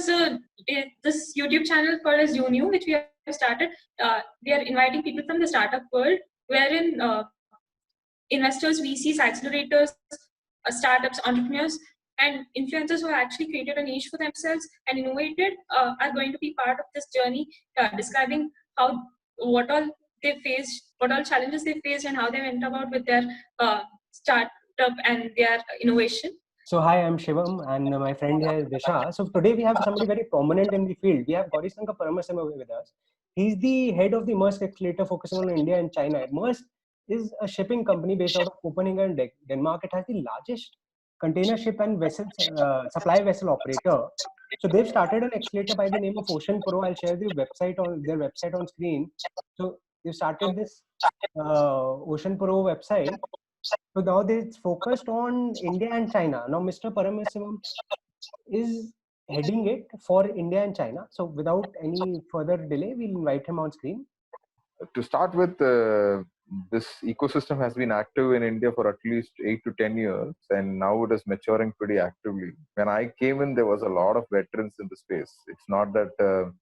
because this YouTube channel called as YouNew, which we have started, we are inviting people from the startup world, wherein investors, VCs, accelerators, startups, entrepreneurs, and influencers who have actually created a niche for themselves and innovated are going to be part of this journey, describing what all they faced, what all challenges they faced, and how they went about with their startup and their innovation. So hi, I'm Shivam, and my friend here is Disha. So today we have somebody very prominent in the field. We have Gaurisankar Paramasima with us. He's the head of the Maersk Accelerator focusing on India and China. Maersk is a shipping company based out of Copenhagen and Denmark. It has the largest container ship and vessel supply vessel operator. So they've started an accelerator by the name of Ocean Pro. I'll share the website on their website on screen. So they've started this Ocean Pro website. So now it's focused on India and China. Now Mr. Paramasivam is heading it for India and China. So without any further delay, we'll invite him on screen. To start with, this ecosystem has been active in India for at least 8 to 10 years, and now it is maturing pretty actively. When I came in, there was a lot of veterans in the space. It's not that there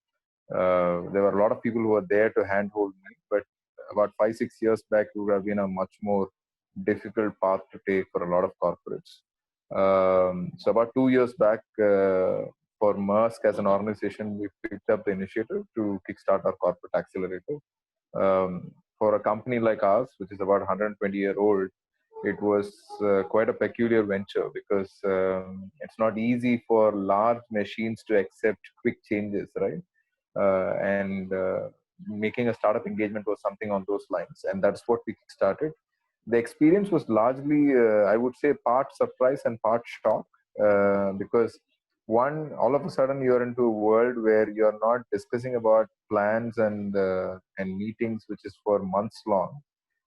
were a lot of people who were there to handhold me, but about 5-6 years back, it would have been a much more difficult path to take for a lot of corporates. So about 2 years back, for Maersk as an organization, we picked up the initiative to kickstart our corporate accelerator. For a company like ours, which is about 120-year-old, it was quite a peculiar venture because it's not easy for large machines to accept quick changes, right? And making a startup engagement was something on those lines, and that's what we started. The experience was largely, I would say, part surprise and part shock, because one, all of a sudden you're into a world where you're not discussing about plans and meetings, which is for months long,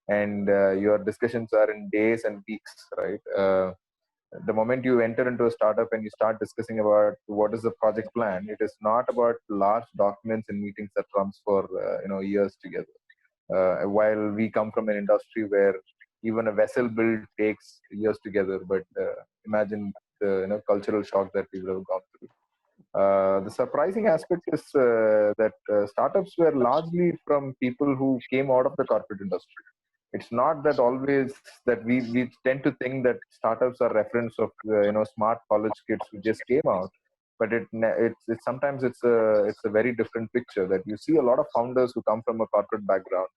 and your discussions are in days and weeks, right? The moment you enter into a startup and you start discussing about what is the project plan, it is not about large documents and meetings that runs for years together. While we come from an industry where even a vessel build takes years together, but imagine the cultural shock that we would have gone through. The surprising aspect is that startups were largely from people who came out of the corporate industry. It's not that always that we tend to think that startups are reference of smart college kids who just came out, but sometimes it's a very different picture. That you see a lot of founders who come from a corporate background.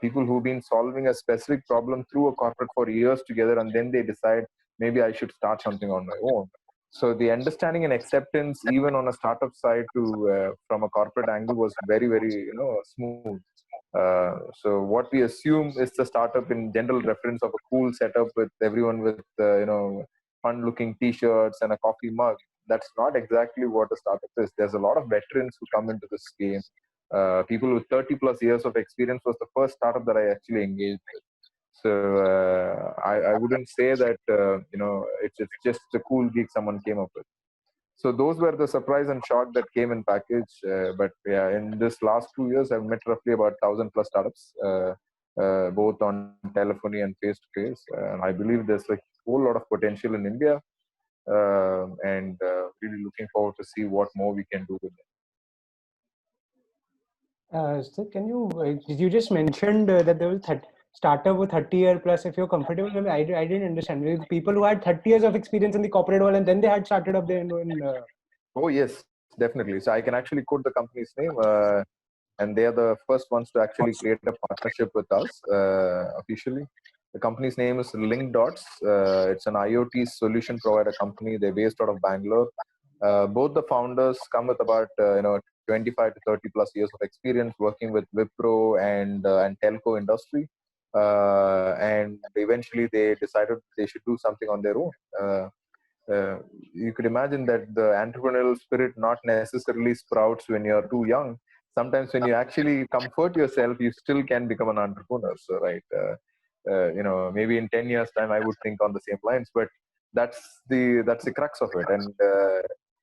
People who've been solving a specific problem through a corporate for years together, and then they decide maybe I should start something on my own. So the understanding and acceptance, even on a startup side, from a corporate angle, was very, very smooth. So what we assume is the startup in general reference of a cool setup with everyone with fun-looking T-shirts and a coffee mug. That's not exactly what a startup is. There's a lot of veterans who come into this game. People with 30 plus years of experience was the first startup that I actually engaged with. So I wouldn't say that it's just a cool gig someone came up with. So those were the surprise and shock that came in package. But yeah, in this last 2 years, I've met roughly about 1,000 plus startups, both on telephony and face to face. I believe there's a whole lot of potential in India, and really looking forward to see what more we can do with it. So can you just mentioned that there was startup with 30-year plus. If you're comfortable with it, I didn't understand. People who had 30 years of experience in the corporate world and then they had started up there. Oh yes, definitely. So I can actually quote the company's name, and they are the first ones to actually create a partnership with us officially. The company's name is LinkDots. It's an IoT solution provider company. They're based out of Bangalore. Both the founders come with about 25 to 30 plus years of experience working with Wipro and telco industry. And eventually they decided they should do something on their own. You could imagine that the entrepreneurial spirit not necessarily sprouts when you're too young. Sometimes when you actually comfort yourself, you still can become an entrepreneur. So, right, maybe in 10 years' time, I would think on the same lines. But that's the crux of it, and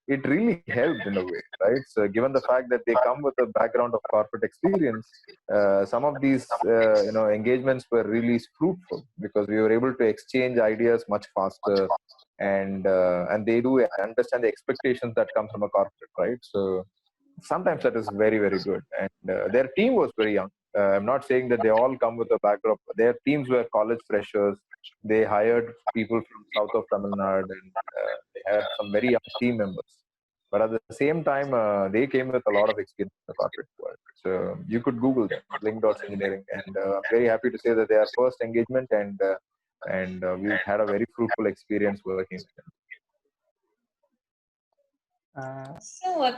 it really helped in a way, right? So, given the fact that they come with a background of corporate experience, some of these engagements were really fruitful because we were able to exchange ideas much faster. and they do understand the expectations that come from a corporate, right? So sometimes that is very, very good. And their team was very young. I'm not saying that they all come with a backdrop. Their teams were college freshers. They hired people from south of Tamil Nadu, and they had some very young team members. But at the same time, they came with a lot of experience in the corporate world. So you could Google them, Link Dots Engineering, and I'm very happy to say that they are first engagement, and we've had a very fruitful experience working with them. So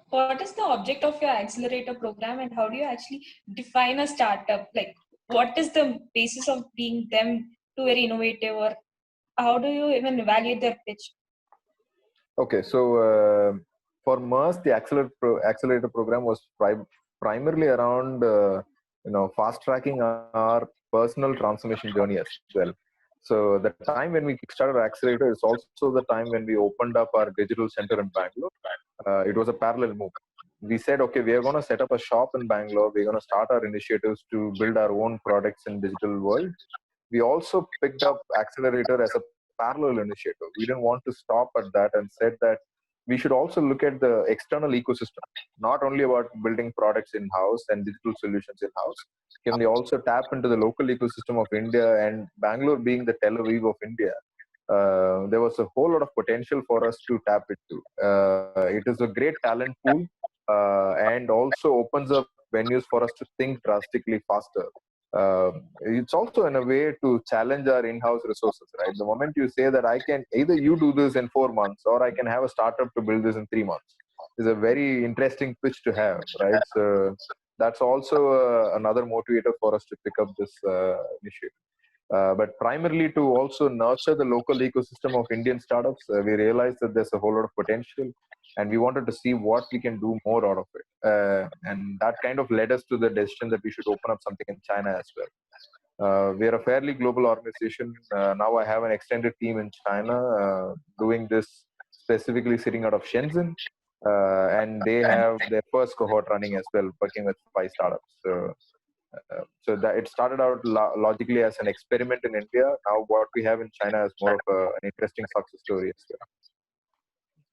what is the object of your accelerator program, and how do you actually define a startup? Like, what is the basis of being them too very innovative, or how do you even evaluate their pitch? Okay, so for MERS, the accelerator program was primarily around fast tracking our personal transformation journey as well. So the time when we kickstarted Accelerator is also the time when we opened up our digital center in Bangalore. It was a parallel move. We said, okay, we are going to set up a shop in Bangalore. We're going to start our initiatives to build our own products in digital world. We also picked up Accelerator as a parallel initiative. We didn't want to stop at that, and said that we should also look at the external ecosystem, not only about building products in-house and digital solutions in-house. Can we also tap into the local ecosystem of India, and Bangalore being the Tel Aviv of India? There was a whole lot of potential for us to tap into. It is a great talent pool, and also opens up venues for us to think drastically faster. It's also in a way to challenge our in-house resources, right? The moment you say that I can either you do this in 4 months, or I can have a startup to build this in 3 months, is a very interesting pitch to have, right? So that's also another motivator for us to pick up this initiative. But primarily to also nurture the local ecosystem of Indian startups, we realized that there's a whole lot of potential, and we wanted to see what we can do more out of it. And that kind of led us to the decision that we should open up something in China as well. We are a fairly global organization. Now I have an extended team in China doing this, specifically sitting out of Shenzhen. And they have their first cohort running as well, working with 5 startups. So that it started out logically as an experiment in India. Now what we have in China is more of an interesting success story as well.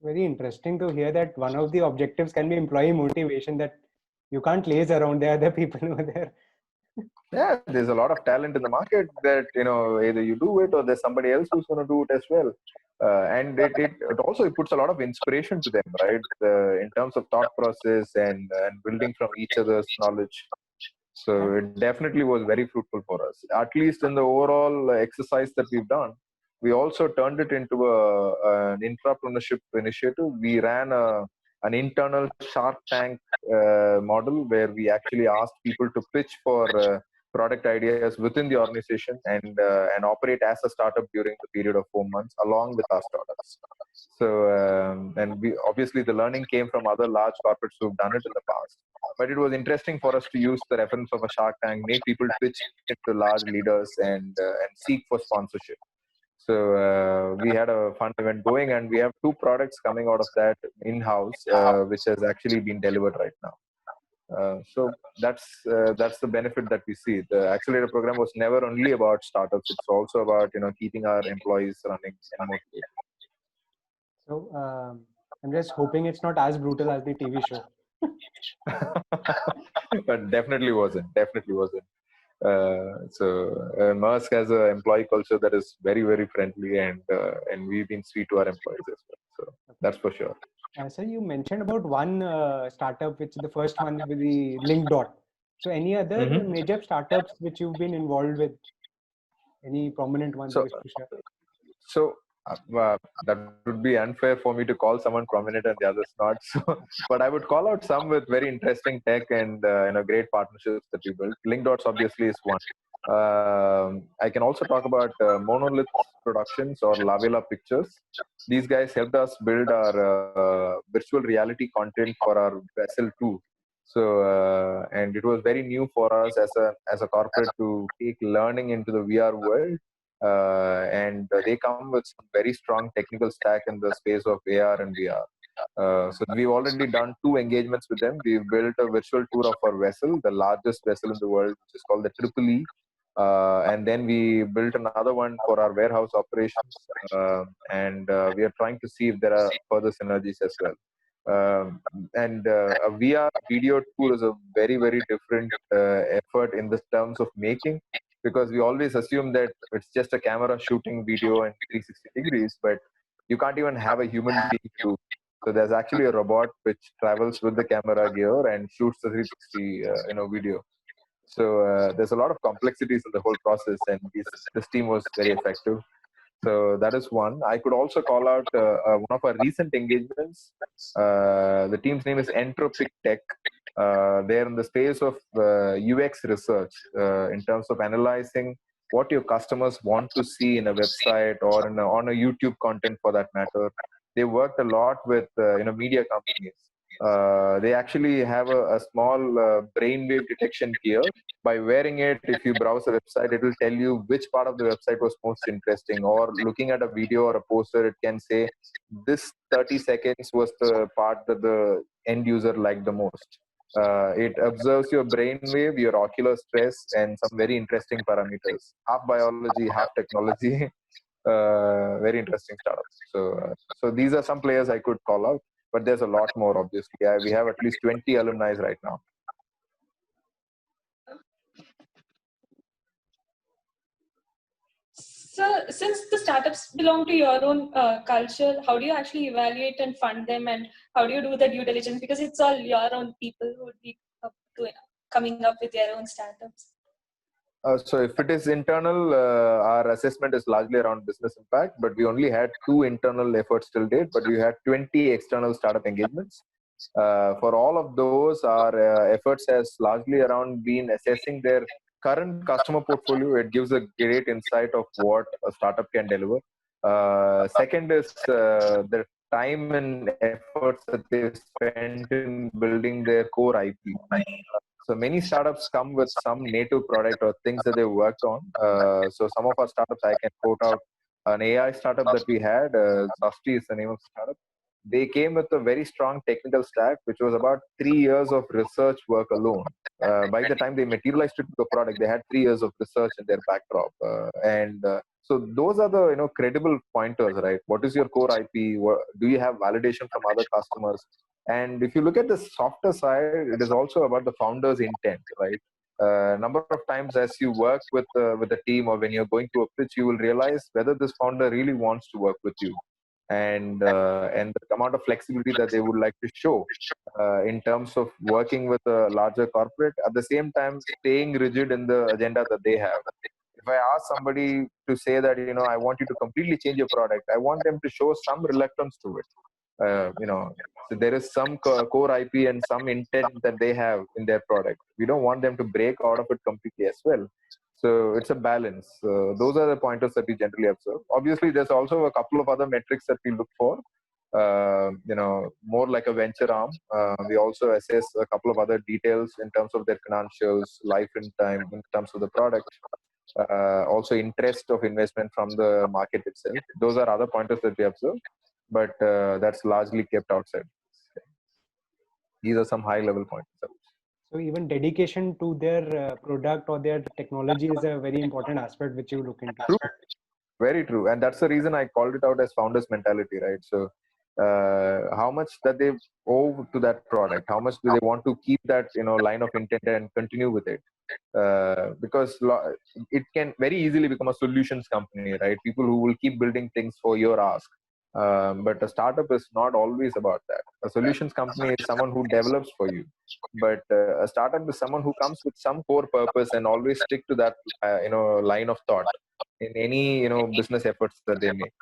Very interesting to hear that one of the objectives can be employee motivation, that you can't laze around. There are other people over there. Yeah, there's a lot of talent in the market that, either you do it or there's somebody else who's going to do it as well. And it also puts a lot of inspiration to them, right? In terms of thought process and building from each other's knowledge. So it definitely was very fruitful for us, at least in the overall exercise that we've done. We also turned it into an entrepreneurship initiative. We ran an internal Shark Tank model where we actually asked people to pitch for product ideas within the organization and operate as a startup during the period of 4 months along with our startups. So, and we obviously the learning came from other large corporates who've done it in the past. But it was interesting for us to use the reference of a Shark Tank, make people pitch to large leaders and seek for sponsorship. So we had a fun event going, and we have 2 products coming out of that in-house, which has actually been delivered right now. So that's the benefit that we see. The accelerator program was never only about startups; it's also about keeping our employees running and motivated. So I'm just hoping it's not as brutal as the TV show. But definitely wasn't. So MERS has an employee culture that is very, very friendly, and we've been sweet to our employees as well. So that's for sure. So you mentioned about one startup, which is the first one with the LinkDot. So any other major startups which you've been involved with? Any prominent ones? So that would be unfair for me to call someone prominent and the others not. So, but I would call out some with very interesting tech and great partnerships that we built. LinkDots obviously is one. I can also talk about Monolith Productions or Lavela Pictures. These guys helped us build our virtual reality content for our Vessel 2. So, and it was very new for us as a corporate to take learning into the VR world. And they come with some very strong technical stack in the space of AR and VR. So we've already done 2 engagements with them. We've built a virtual tour of our vessel, the largest vessel in the world, which is called the Triple E. And then we built another one for our warehouse operations, and we are trying to see if there are further synergies as well. And a VR video tool is a very, very different effort in the terms of making, because we always assume that it's just a camera shooting video in 360 degrees, but you can't even have a human being to. So there's actually a robot which travels with the camera gear and shoots the 360 video. So there's a lot of complexities in the whole process, and this team was very effective. So that is one. I could also call out one of our recent engagements. The team's name is Entropic Tech. They're in the space of UX research in terms of analyzing what your customers want to see in a website or on a YouTube content for that matter. They worked a lot with media companies. They actually have a small brainwave detection gear. By wearing it, if you browse a website, it will tell you which part of the website was most interesting. Or looking at a video or a poster, it can say this 30 seconds was the part that the end user liked the most. It observes your brainwave, your ocular stress, and some very interesting parameters. Half biology, half technology. Very interesting startups. So these are some players I could call out, but there's a lot more. Obviously, we have at least 20 alumni right now. So, since the startups belong to your own culture, how do you actually evaluate and fund them, and how do you do the due diligence? Because it's all your own people who would be coming up with their own startups. So if it is internal, our assessment is largely around business impact, but we only had 2 internal efforts till date, but we had 20 external startup engagements. For all of those, our efforts has largely around been assessing their current customer portfolio. It gives a great insight of what a startup can deliver. Second is the time and efforts that they've spent in building their core IP. So many startups come with some native product or things that they worked on. So some of our startups, I can quote out an AI startup that we had. Sasti is the name of the startup. They came with a very strong technical stack, which was about 3 years of research work alone. By the time they materialized it to the product, they had 3 years of research in their backdrop. So those are the credible pointers, right? What is your core IP? Do you have validation from other customers? And if you look at the softer side, it is also about the founder's intent, right? Number of times as you work with a team or when you're going to a pitch, you will realize whether this founder really wants to work with you, and the amount of flexibility that they would like to show in terms of working with a larger corporate, at the same time staying rigid in the agenda that they have. If I ask somebody to say that I want you to completely change your product, I want them to show some reluctance to it. So there is some core IP and some intent that they have in their product. We don't want them to break out of it completely as well. So it's a balance. Those are the pointers that we generally observe. Obviously, there's also a couple of other metrics that we look for. More like a venture arm. We also assess a couple of other details in terms of their financials, life in time, in terms of the product. Also interest of investment from the market itself. Those are other pointers that we observe, but that's largely kept outside. These are some high level pointers. So even dedication to their product or their technology is a very important aspect which you look into. True. Very true. And that's the reason I called it out as founders mentality, right? So how much that they owe to that product, how much do they want to keep that line of intent and continue with it, because it can very easily become a solutions company, right? People who will keep building things for your ask. But a startup is not always about that. A solutions company is someone who develops for you, but a startup is someone who comes with some core purpose and always stick to that line of thought in any business efforts that they make.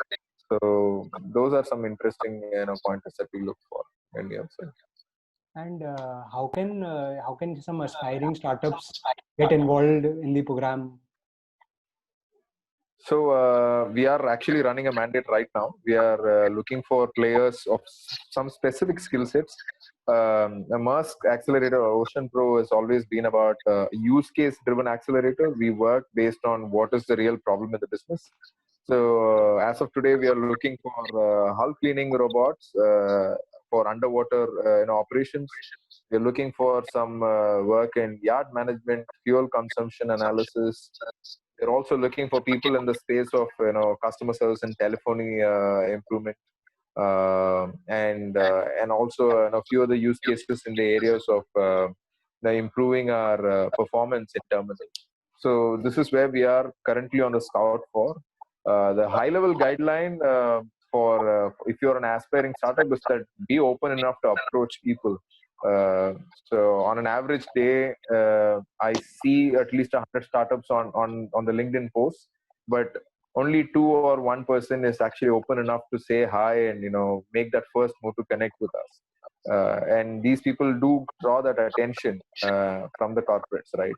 So those are some interesting pointers that we look for when we observe. And how can some aspiring startups get involved in the program? So we are actually running a mandate right now. We are looking for players of some specific skill sets. The Maersk Accelerator or Ocean Pro has always been about use case driven accelerator. We work based on what is the real problem in the business. So as of today, we are looking for hull cleaning robots for underwater operations. We're looking for some work in yard management, fuel consumption analysis. We're also looking for people in the space of customer service and telephony improvement, and also a few other use cases in the areas of improving our performance internally. So this is where we are currently on the scout for. The high-level guideline for if you're an aspiring startup is that be open enough to approach people. So on an average day, I see at least 100 startups on the LinkedIn posts, but only 2 or 1 person is actually open enough to say hi and make that first move to connect with us. And these people do draw that attention from the corporates, right?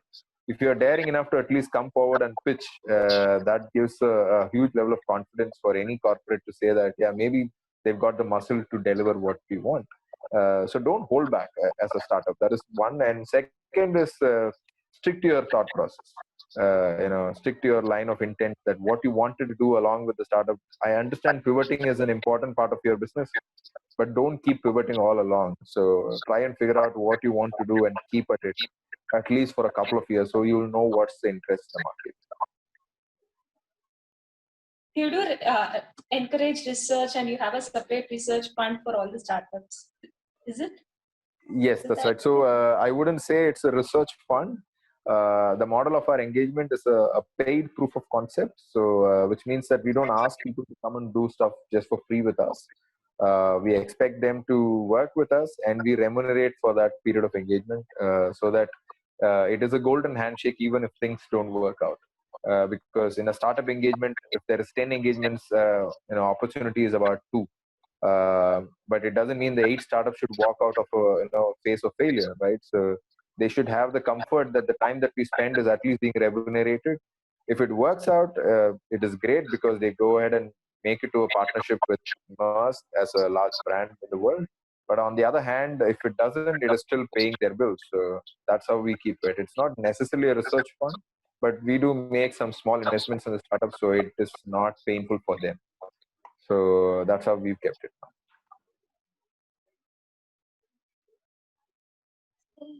If you're daring enough to at least come forward and pitch, that gives a huge level of confidence for any corporate to say that, yeah, maybe they've got the muscle to deliver what we want. So don't hold back as a startup. That is one. And second is stick to your thought process. Stick to your line of intent, that what you wanted to do along with the startup. I understand pivoting is an important part of your business, but don't keep pivoting all along. So try and figure out what you want to do and keep at it, at least for a couple of years, so you'll know what's the interest in the market. You do encourage research, and you have a separate research fund for all the startups, is it? Yes, that's right. So I wouldn't say it's a research fund. The model of our engagement is a paid proof of concept. So which means that we don't ask people to come and do stuff just for free with us. We expect them to work with us, and we remunerate for that period of engagement, so that it is a golden handshake even if things don't work out. Because in a startup engagement, if there is 10 engagements, opportunity is about 2. But it doesn't mean the 8 startups should walk out of a phase of failure, right? So they should have the comfort that the time that we spend is at least being remunerated. If it works out, it is great, because they go ahead and make it to a partnership with us as a large brand in the world. But on the other hand, if it doesn't, it is still paying their bills. So that's how we keep it. It's not necessarily a research fund, but we do make some small investments in the startup, so it is not painful for them. So that's how we've kept it.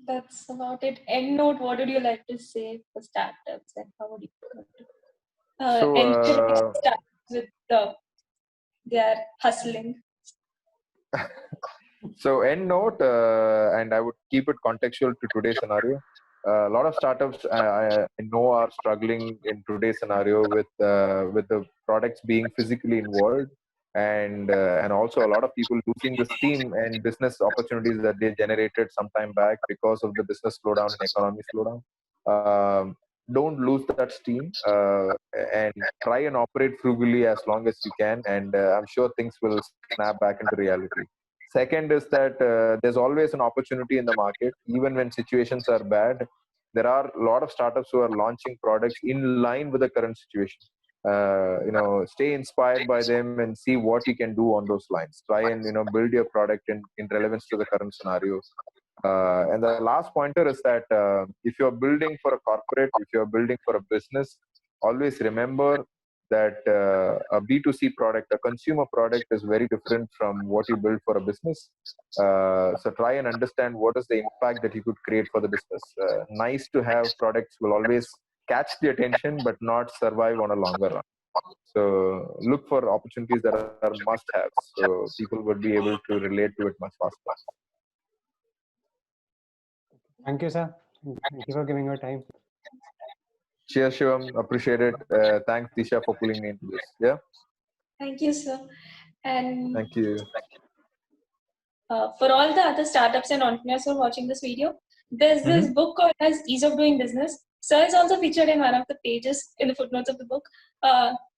That's about it. EndNote, what would you like to say for startups, and how would you encourage startups with their hustling? So EndNote, and I would keep it contextual to today's scenario. A lot of startups I know are struggling in today's scenario with the products being physically involved, and also a lot of people losing the steam and business opportunities that they generated some time back because of the business slowdown and economic slowdown. Don't lose that steam, and try and operate frugally as long as you can, and I'm sure things will snap back into reality. Second is that there's always an opportunity in the market, even when situations are bad. There are a lot of startups who are launching products in line with the current situation. Stay inspired by them and see what you can do on those lines. Try and build your product in relevance to the current scenario. And the last pointer is that if you're building for a corporate, if you're building for a business, always remember that a B2C product, a consumer product, is very different from what you build for a business. So try and understand what is the impact that you could create for the business. Nice to have products will always catch the attention, but not survive on a longer run. So look for opportunities that are must-haves, so people would be able to relate to it much faster. Thank you, sir. Thank you for giving your time. Cheers, Shivam. Appreciate it. Thanks, Disha, for pulling me into this. Yeah. Thank you, sir. And thank you. For all the other startups and entrepreneurs who are watching this video, there's this book called as Ease of Doing Business. Sir is also featured in one of the pages in the footnotes of the book.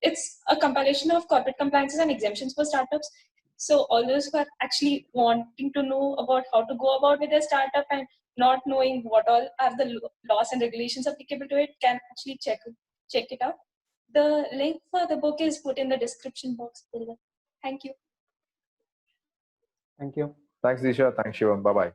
It's a compilation of corporate compliances and exemptions for startups. So all those who are actually wanting to know about how to go about with their startup and not knowing what all are the laws and regulations applicable to it can actually check it out. The link for the book is put in the description box below. Thank you. Thank you. Thanks, Disha. Thanks, Shivam. Bye-bye.